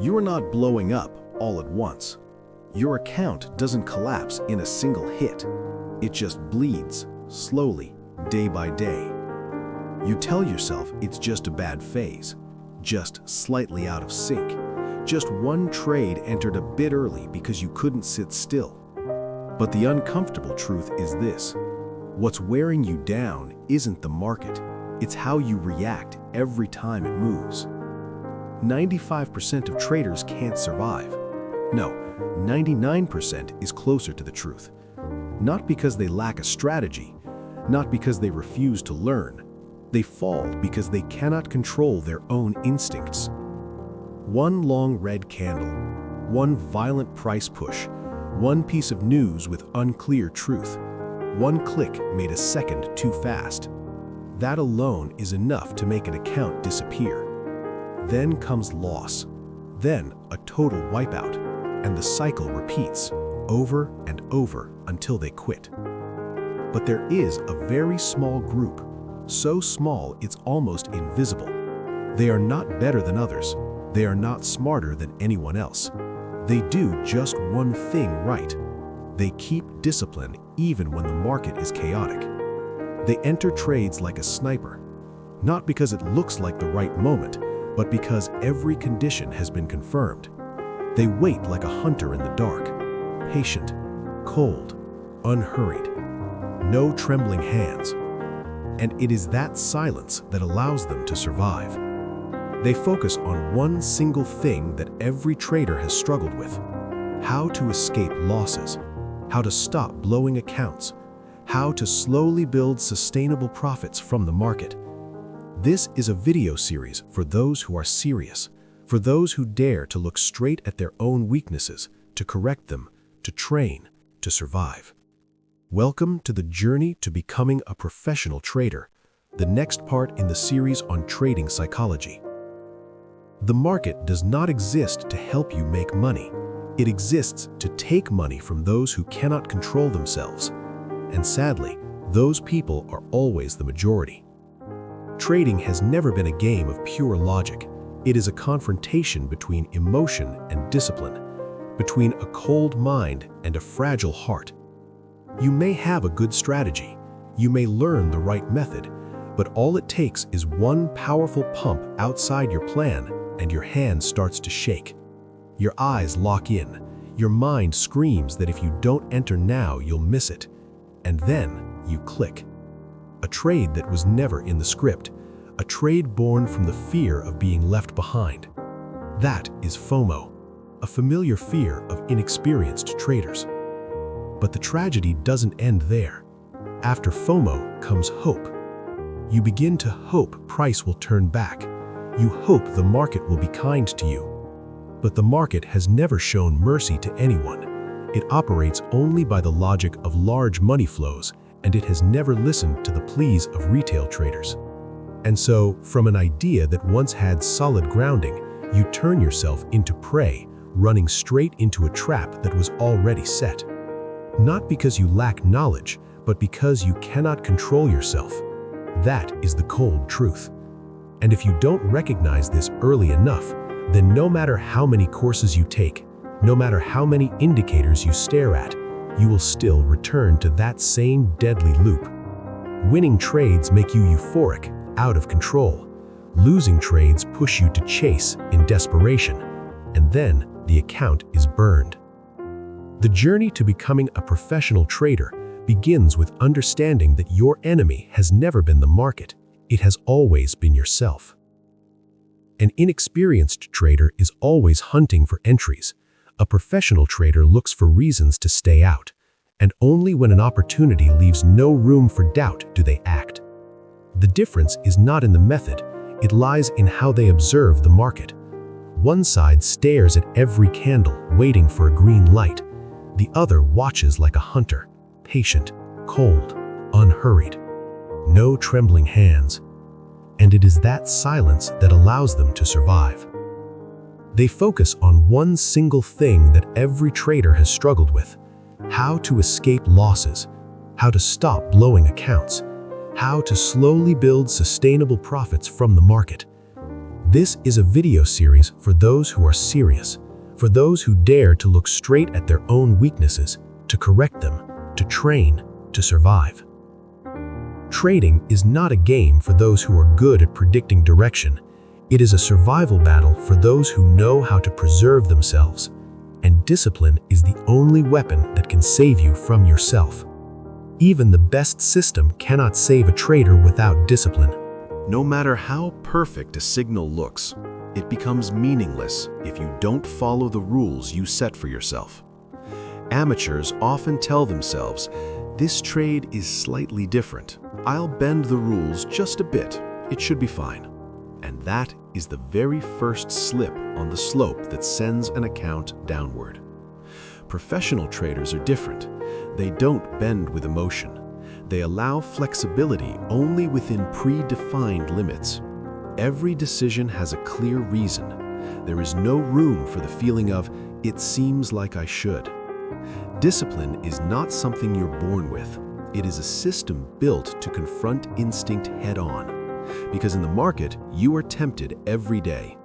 You are not blowing up all at once. Your account doesn't collapse in a single hit. It just bleeds, slowly, day by day. You tell yourself it's just a bad phase, just slightly out of sync, just one trade entered a bit early because you couldn't sit still. But the uncomfortable truth is this: what's wearing you down isn't the market, it's how you react every time it moves. 95% of traders can't survive. No, 99% is closer to the truth. Not because they lack a strategy, not because they refuse to learn. They fall because they cannot control their own instincts. One long red candle, one violent price push, one piece of news with unclear truth, one click made a second too fast. That alone is enough to make an account disappear. Then comes loss, then a total wipeout, and the cycle repeats over and over until they quit. But there is a very small group, so small it's almost invisible. They are not better than others. They are not smarter than anyone else. They do just one thing right. They keep discipline even when the market is chaotic. They enter trades like a sniper, not because it looks like the right moment, but because every condition has been confirmed. They wait like a hunter in the dark, patient, cold, unhurried, no trembling hands. And it is that silence that allows them to survive. They focus on one single thing that every trader has struggled with: how to escape losses, how to stop blowing accounts, how to slowly build sustainable profits from the market. This is a video series for those who are serious, for those who dare to look straight at their own weaknesses, to correct them, to train, to survive. Welcome to the journey to becoming a professional trader, the next part in the series on trading psychology. The market does not exist to help you make money. It exists to take money from those who cannot control themselves. And sadly, those people are always the majority. Trading has never been a game of pure logic. It is a confrontation between emotion and discipline, between a cold mind and a fragile heart. You may have a good strategy, you may learn the right method, but all it takes is one powerful pump outside your plan and your hand starts to shake. Your eyes lock in, your mind screams that if you don't enter now, you'll miss it. And then you click. A trade that was never in the script, a trade born from the fear of being left behind. That is FOMO, a familiar fear of inexperienced traders. But the tragedy doesn't end there. After FOMO comes hope. You begin to hope price will turn back. You hope the market will be kind to you. But the market has never shown mercy to anyone. It operates only by the logic of large money flows, and it has never listened to the pleas of retail traders. And so, from an idea that once had solid grounding, you turn yourself into prey, running straight into a trap that was already set. Not because you lack knowledge, but because you cannot control yourself. That is the cold truth. And if you don't recognize this early enough, then no matter how many courses you take, no matter how many indicators you stare at, you will still return to that same deadly loop. Winning trades make you euphoric, out of control. Losing trades push you to chase in desperation, and then the account is burned. The journey to becoming a professional trader begins with understanding that your enemy has never been the market, it has always been yourself. An inexperienced trader is always hunting for entries. A professional trader looks for reasons to stay out, and only when an opportunity leaves no room for doubt do they act. The difference is not in the method, it lies in how they observe the market. One side stares at every candle, waiting for a green light. The other watches like a hunter, patient, cold, unhurried. No trembling hands. And it is that silence that allows them to survive. They focus on one single thing that every trader has struggled with: how to escape losses, how to stop blowing accounts, how to slowly build sustainable profits from the market. This is a video series for those who are serious, for those who dare to look straight at their own weaknesses, to correct them, to train, to survive. Trading is not a game for those who are good at predicting direction. It is a survival battle for those who know how to preserve themselves. And discipline is the only weapon that can save you from yourself. Even the best system cannot save a trader without discipline. No matter how perfect a signal looks, it becomes meaningless if you don't follow the rules you set for yourself. Amateurs often tell themselves, "This trade is slightly different. I'll bend the rules just a bit. It should be fine." And that is the very first slip on the slope that sends an account downward. Professional traders are different. They don't bend with emotion. They allow flexibility only within predefined limits. Every decision has a clear reason. There is no room for the feeling of, "It seems like I should." Discipline is not something you're born with. It is a system built to confront instinct head-on. Because in the market, you are tempted every day.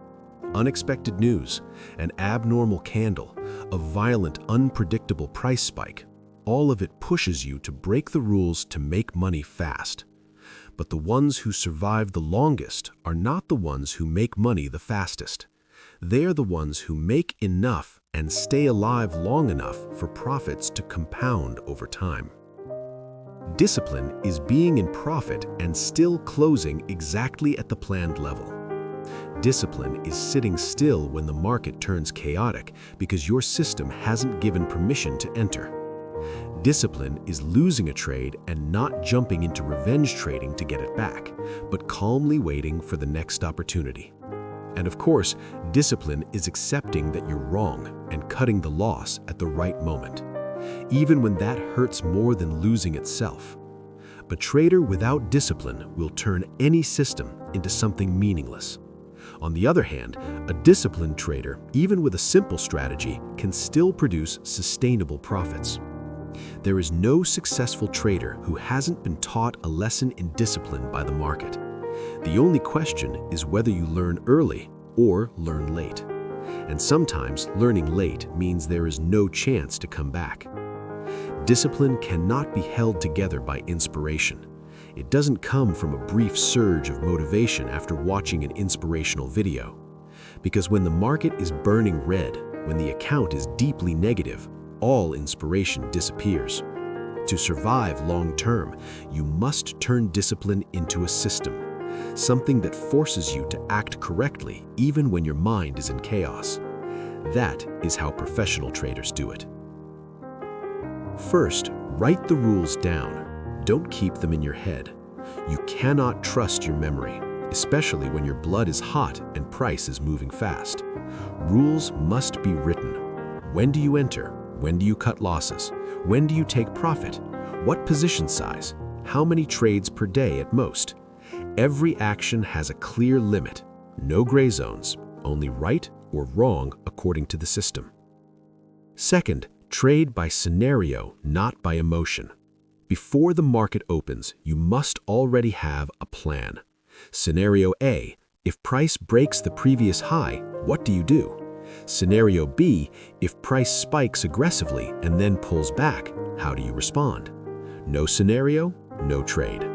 Unexpected news, an abnormal candle, a violent, unpredictable price spike, all of it pushes you to break the rules to make money fast. But the ones who survive the longest are not the ones who make money the fastest. They are the ones who make enough and stay alive long enough for profits to compound over time. Discipline is being in profit and still closing exactly at the planned level. Discipline is sitting still when the market turns chaotic because your system hasn't given permission to enter. Discipline is losing a trade and not jumping into revenge trading to get it back, but calmly waiting for the next opportunity. And of course, discipline is accepting that you're wrong and cutting the loss at the right moment, even when that hurts more than losing itself. A trader without discipline will turn any system into something meaningless. On the other hand, a disciplined trader, even with a simple strategy, can still produce sustainable profits. There is no successful trader who hasn't been taught a lesson in discipline by the market. The only question is whether you learn early or learn late. And sometimes learning late means there is no chance to come back. Discipline cannot be held together by inspiration. It doesn't come from a brief surge of motivation after watching an inspirational video. Because when the market is burning red, when the account is deeply negative, all inspiration disappears. To survive long-term, you must turn discipline into a system, something that forces you to act correctly even when your mind is in chaos. That is how professional traders do it. First, write the rules down. Don't keep them in your head. You cannot trust your memory, especially when your blood is hot and price is moving fast. Rules must be written. When do you enter? When do you cut losses? When do you take profit? What position size? How many trades per day at most? Every action has a clear limit. No gray zones, only right or wrong according to the system. Second, trade by scenario, not by emotion. Before the market opens, you must already have a plan. Scenario A, if price breaks the previous high, what do you do? Scenario B, if price spikes aggressively and then pulls back, how do you respond? No scenario, no trade.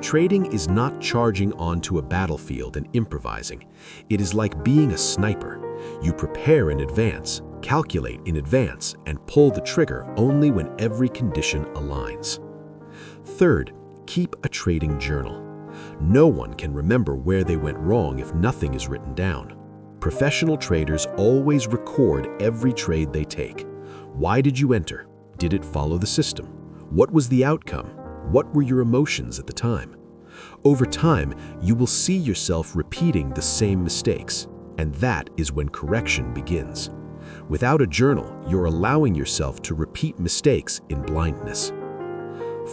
Trading is not charging onto a battlefield and improvising. It is like being a sniper. You prepare in advance, calculate in advance, and pull the trigger only when every condition aligns. Third, keep a trading journal. No one can remember where they went wrong if nothing is written down. Professional traders always record every trade they take. Why did you enter? Did it follow the system? What was the outcome? What were your emotions at the time? Over time, you will see yourself repeating the same mistakes, and that is when correction begins. Without a journal, you're allowing yourself to repeat mistakes in blindness.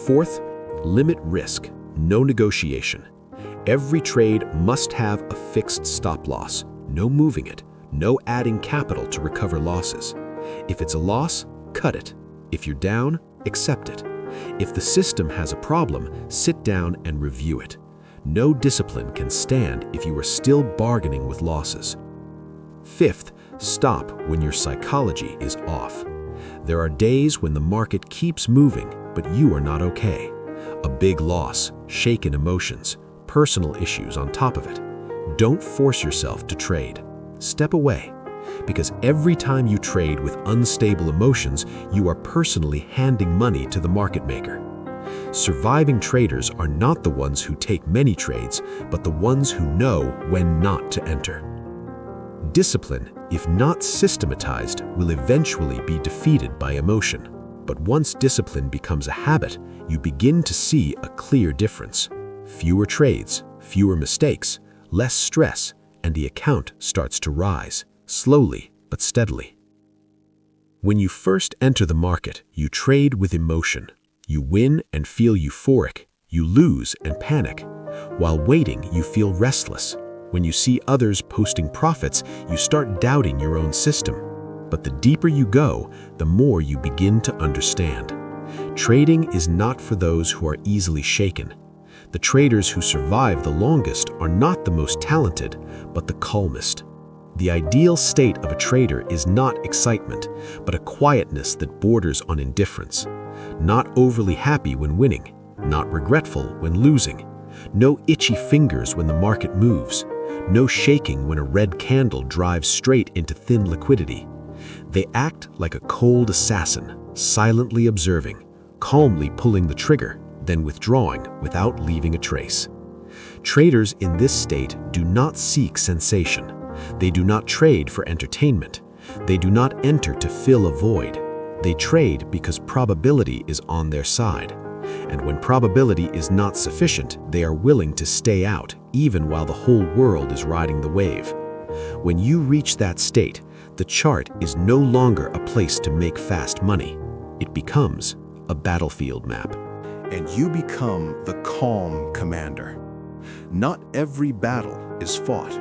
Fourth, limit risk, no negotiation. Every trade must have a fixed stop loss. No moving it, no adding capital to recover losses. If it's a loss, cut it. If you're down, accept it. If the system has a problem, sit down and review it. No discipline can stand if you are still bargaining with losses. Fifth, stop when your psychology is off. There are days when the market keeps moving, but you are not okay. A big loss, shaken emotions, personal issues on top of it. Don't force yourself to trade. Step away. Because every time you trade with unstable emotions, you are personally handing money to the market maker. Surviving traders are not the ones who take many trades, but the ones who know when not to enter. Discipline, if not systematized, will eventually be defeated by emotion. But once discipline becomes a habit, you begin to see a clear difference. Fewer trades, fewer mistakes, less stress, and the account starts to rise, slowly but steadily. When you first enter the market, you trade with emotion. You win and feel euphoric. You lose and panic. While waiting, you feel restless. When you see others posting profits, you start doubting your own system. But the deeper you go, the more you begin to understand. Trading is not for those who are easily shaken. The traders who survive the longest are not the most talented, but the calmest. The ideal state of a trader is not excitement, but a quietness that borders on indifference. Not overly happy when winning, not regretful when losing. No itchy fingers when the market moves. No shaking when a red candle drives straight into thin liquidity. They act like a cold assassin, silently observing, calmly pulling the trigger, then withdrawing without leaving a trace. Traders in this state do not seek sensation. They do not trade for entertainment. They do not enter to fill a void. They trade because probability is on their side. And when probability is not sufficient, they are willing to stay out, even while the whole world is riding the wave. When you reach that state, the chart is no longer a place to make fast money. It becomes a battlefield map. And you become the calm commander. Not every battle is fought.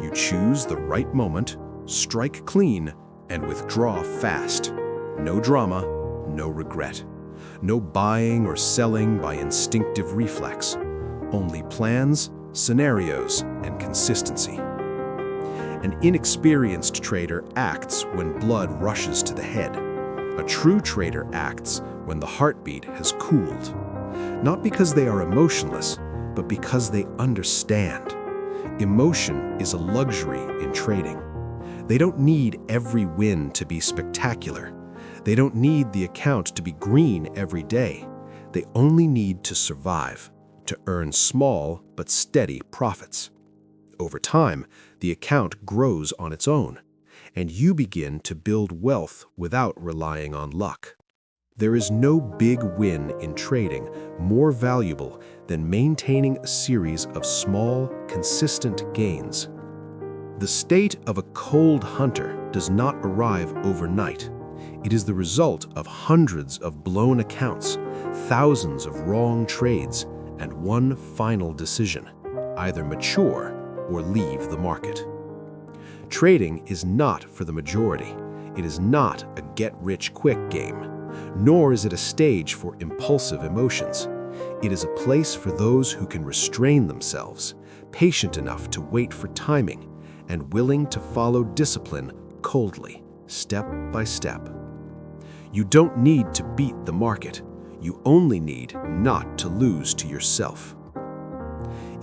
You choose the right moment, strike clean, and withdraw fast. No drama, no regret. No buying or selling by instinctive reflex. Only plans, scenarios, and consistency. An inexperienced trader acts when blood rushes to the head. A true trader acts when the heartbeat has cooled. Not because they are emotionless, but because they understand. Emotion is a luxury in trading. They don't need every win to be spectacular. They don't need the account to be green every day. They only need to survive, to earn small but steady profits. Over time, the account grows on its own, and you begin to build wealth without relying on luck. There is no big win in trading more valuable than maintaining a series of small, consistent gains. The state of a cold hunter does not arrive overnight. It is the result of hundreds of blown accounts, thousands of wrong trades, and one final decision: either mature or leave the market. Trading is not for the majority. It is not a get-rich-quick game. Nor is it a stage for impulsive emotions. It is a place for those who can restrain themselves, patient enough to wait for timing, and willing to follow discipline coldly, step by step. You don't need to beat the market. You only need not to lose to yourself.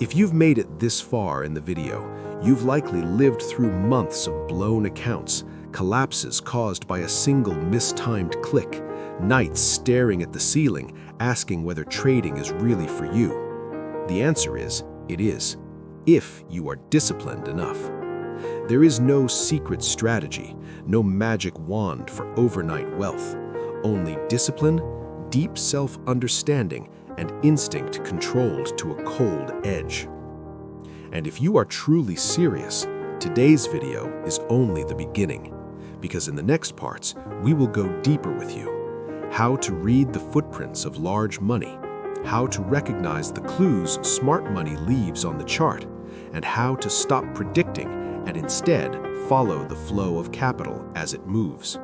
If you've made it this far in the video, you've likely lived through months of blown accounts, collapses caused by a single mistimed click, nights staring at the ceiling, asking whether trading is really for you. The answer is, it is, if you are disciplined enough. There is no secret strategy, no magic wand for overnight wealth, only discipline, deep self-understanding, and instinct controlled to a cold edge. And if you are truly serious, today's video is only the beginning, because in the next parts, we will go deeper with you. How to read the footprints of large money, how to recognize the clues smart money leaves on the chart, and how to stop predicting and instead follow the flow of capital as it moves.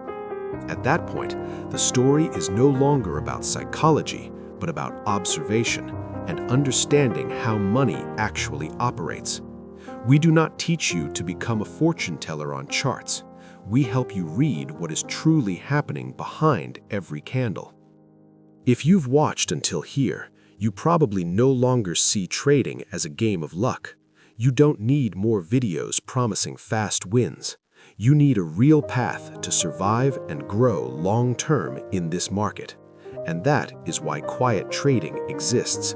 At that point, the story is no longer about psychology, but about observation, and understanding how money actually operates. We do not teach you to become a fortune teller on charts. We help you read what is truly happening behind every candle. If you've watched until here, you probably no longer see trading as a game of luck. You don't need more videos promising fast wins. You need a real path to survive and grow long-term in this market. And that is why quiet trading exists.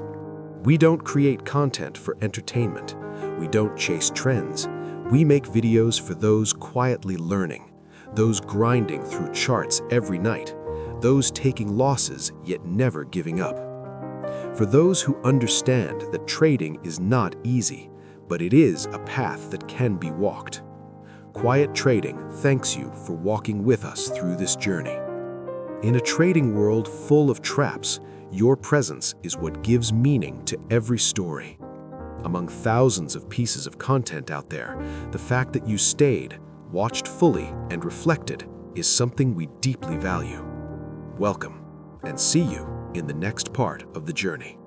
We don't create content for entertainment. We don't chase trends. We make videos for those quietly learning, those grinding through charts every night, those taking losses yet never giving up. For those who understand that trading is not easy, but it is a path that can be walked. Quiet Trading thanks you for walking with us through this journey. In a trading world full of traps, your presence is what gives meaning to every story. Among thousands of pieces of content out there, the fact that you stayed, watched fully, and reflected is something we deeply value. Welcome, and see you in the next part of the journey.